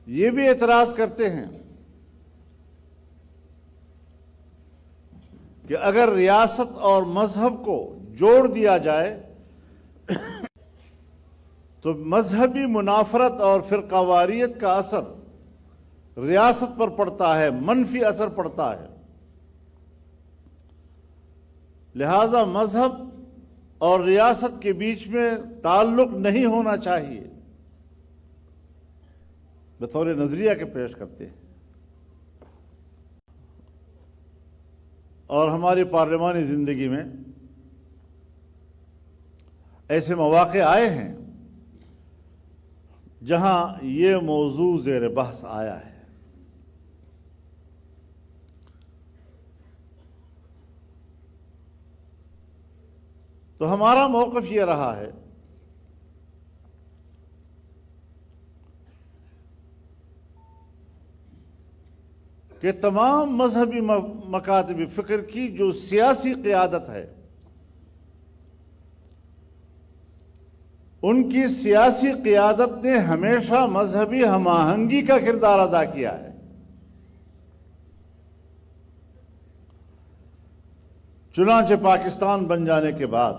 یہ بھی اعتراض کرتے ہیں کہ اگر ریاست اور مذہب کو جوڑ دیا جائے تو مذہبی منافرت اور فرقہ واریت کا اثر ریاست پر پڑتا ہے، منفی اثر پڑتا ہے۔ لہذا مذہب اور ریاست کے بیچ میں تعلق نہیں ہونا چاہیے، بطور نظریہ کے پیش کرتے ہیں۔ اور ہماری پارلیمانی زندگی میں ایسے مواقع آئے ہیں جہاں یہ موضوع زیر بحث آیا ہے۔ تو ہمارا موقف یہ رہا ہے کہ تمام مذہبی مکاتب فکر کی جو سیاسی قیادت ہے، ان کی سیاسی قیادت نے ہمیشہ مذہبی ہم آہنگی کا کردار ادا کیا ہے۔ چنانچہ پاکستان بن جانے کے بعد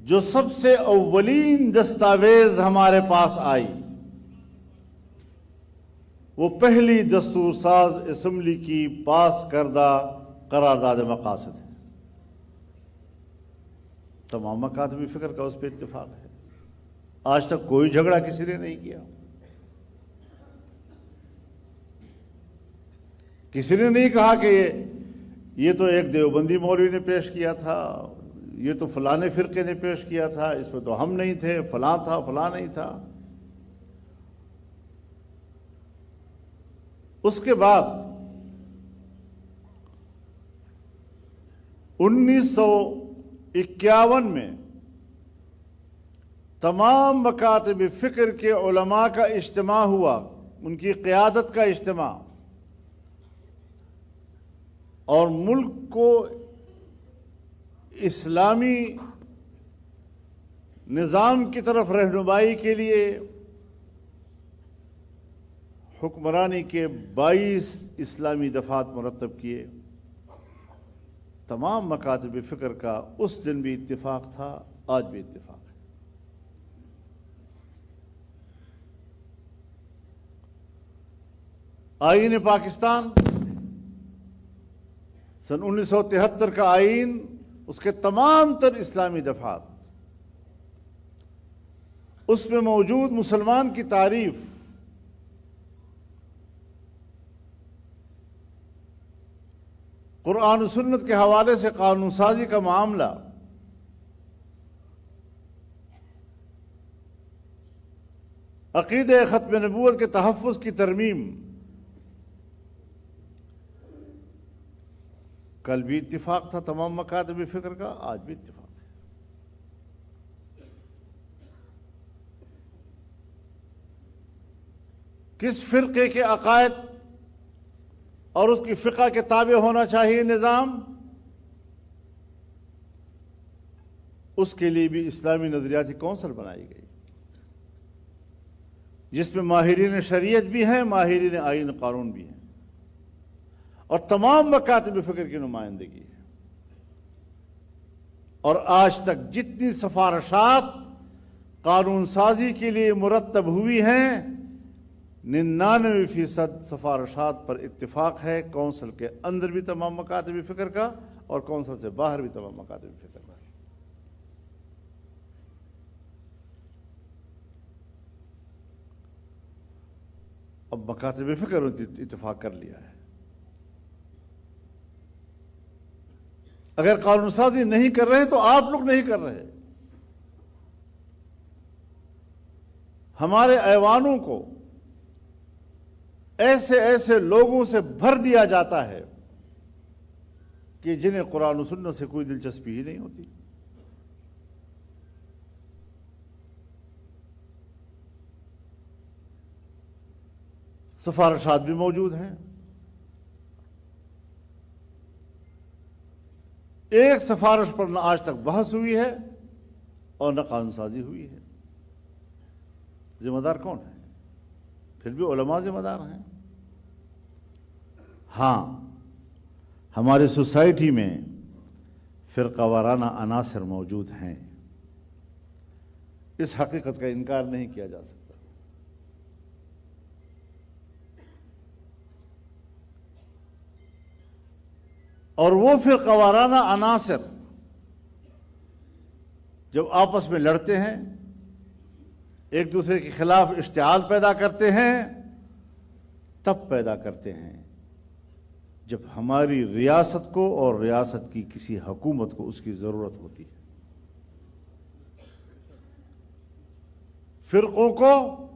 جو سب سے اولین دستاویز ہمارے پاس آئی وہ پہلی دستور ساز اسمبلی کی پاس کردہ قرارداد مقاصد ہے۔ تمام مکاتب فکر کا اس پہ اتفاق ہے۔ آج تک کوئی جھگڑا کسی نے نہیں کیا، کسی نے نہیں کہا کہ یہ تو ایک دیوبندی مولوی نے پیش کیا تھا، یہ تو فلانے فرقے نے پیش کیا تھا، اس میں تو ہم نہیں تھے، فلاں تھا، فلاں نہیں تھا۔ اس کے بعد 1951 میں تمام مکاتب فکر کے علماء کا اجتماع ہوا، ان کی قیادت کا اجتماع، اور ملک کو اسلامی نظام کی طرف رہنمائی کے لیے حکمرانی کے 22 اسلامی دفعات مرتب کیے۔ تمام مکاتب فکر کا اس دن بھی اتفاق تھا، آج بھی اتفاق ہے۔ آئین پاکستان سن 1973 کا آئین، اس کے تمام تر اسلامی دفعات، اس میں موجود مسلمان کی تعریف قرآن و سنت کے حوالے سے قانون سازی کا معاملہ، عقیدہ ختم نبوت کے تحفظ کی ترمیم، کل بھی اتفاق تھا تمام مکاتب فکر کا، آج بھی اتفاق ہے۔ کس فرقے کے عقائد اور اس کی فقہ کے تابع ہونا چاہیے نظام، اس کے لیے بھی اسلامی نظریاتی کونسل بنائی گئی، جس میں ماہرین شریعت بھی ہیں، ماہرین آئین قانون بھی ہیں، اور تمام مکاتب فکر کی نمائندگی ہے۔ اور آج تک جتنی سفارشات قانون سازی کے لیے مرتب ہوئی ہیں، 99% سفارشات پر اتفاق ہے، کونسل کے اندر بھی تمام مکاتب فکر کا اور کونسل سے باہر بھی تمام مکاتب فکر کا۔ اب مکاتب فکر اتفاق کر لیا ہے۔ اگر قانون سازی نہیں کر رہے تو آپ لوگ نہیں کر رہے۔ ہمارے ایوانوں کو ایسے ایسے لوگوں سے بھر دیا جاتا ہے کہ جنہیں قرآن و سنت سے کوئی دلچسپی ہی نہیں ہوتی۔ سفارشات بھی موجود ہیں، ایک سفارش پر نہ آج تک بحث ہوئی ہے اور نہ قانون سازی ہوئی ہے۔ ذمہ دار کون ہے؟ پھر بھی علماء ذمہ دار ہیں۔ ہاں، ہماری سوسائٹی میں فرقہ وارانہ عناصر موجود ہیں، اس حقیقت کا انکار نہیں کیا جا سکتا۔ اور وہ فرقہ وارانہ عناصر جب آپس میں لڑتے ہیں، ایک دوسرے کے خلاف اشتعال پیدا کرتے ہیں، تب پیدا کرتے ہیں جب ہماری ریاست کو اور ریاست کی کسی حکومت کو اس کی ضرورت ہوتی ہے۔ فرقوں کو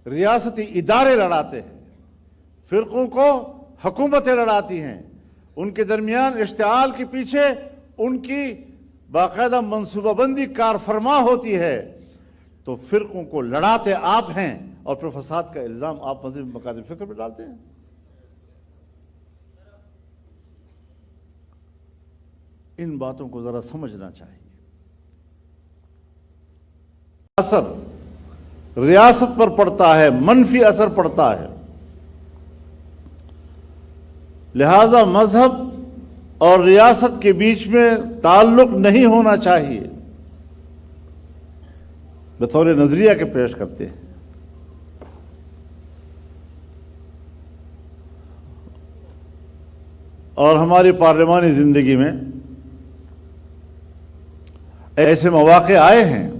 ریاستی ادارے لڑاتے ہیں، فرقوں کو حکومتیں لڑاتی ہیں، ان کے درمیان اشتعال کے پیچھے ان کی باقاعدہ منصوبہ بندی کار فرما ہوتی ہے، تو فرقوں کو لڑاتے آپ ہیں اور پھر فساد کا الزام آپ مذہبی مکاتب فکر میں ڈالتے ہیں۔ ان باتوں کو ذرا سمجھنا چاہیے۔ اثر ریاست پر پڑتا ہے، منفی اثر پڑتا ہے، لہذا مذہب اور ریاست کے بیچ میں تعلق نہیں ہونا چاہیے، بطور نظریہ کے پیش کرتے ہیں۔ اور ہماری پارلیمانی زندگی میں ایسے مواقع آئے ہیں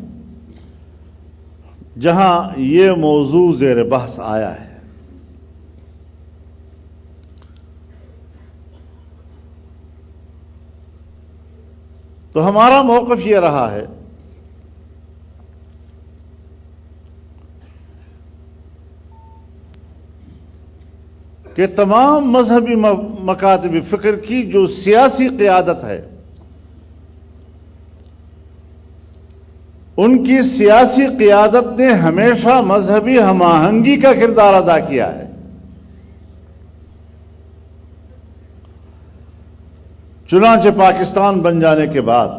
جہاں یہ موضوع زیر بحث آیا ہے۔ تو ہمارا موقف یہ رہا ہے کہ تمام مذہبی مکاتب فکر کی جو سیاسی قیادت ہے، ان کی سیاسی قیادت نے ہمیشہ مذہبی ہم آہنگی کا کردار ادا کیا ہے۔ چنانچہ پاکستان بن جانے کے بعد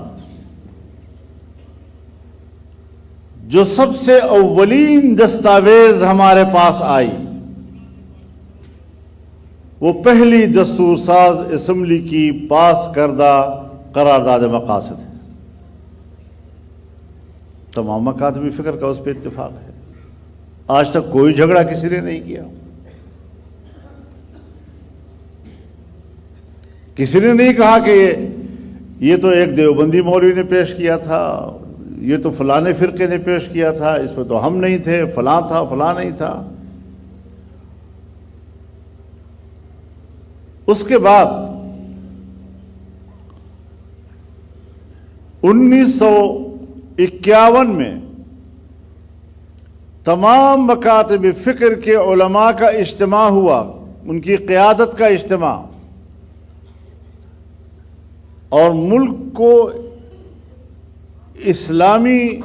جو سب سے اولین دستاویز ہمارے پاس آئی، وہ پہلی دستور ساز اسمبلی کی پاس کردہ قرارداد مقاصد ہے۔ تمام مکاتبی فکر کا اس پہ اتفاق ہے، آج تک کوئی جھگڑا کسی نے نہیں کیا، کسی نے نہیں کہا کہ یہ تو ایک دیوبندی مولوی نے پیش کیا تھا، یہ تو فلانے فرقے نے پیش کیا تھا، اس پہ تو ہم نہیں تھے، فلاں تھا فلاں نہیں تھا۔ اس کے بعد 1951 میں تمام مکاتب فکر کے علماء کا اجتماع ہوا، ان کی قیادت کا اجتماع، اور ملک کو اسلامی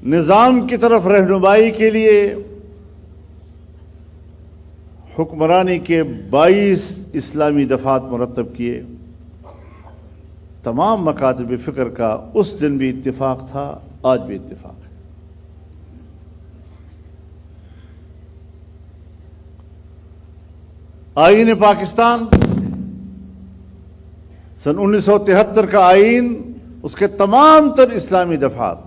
نظام کی طرف رہنمائی کے لیے حکمرانی کے 22 اسلامی دفعات مرتب کیے۔ تمام مکاتب فکر کا اس دن بھی اتفاق تھا، آج بھی اتفاق ہے۔ آئین پاکستان سن 1973 کا آئین، اس کے تمام تر اسلامی دفعات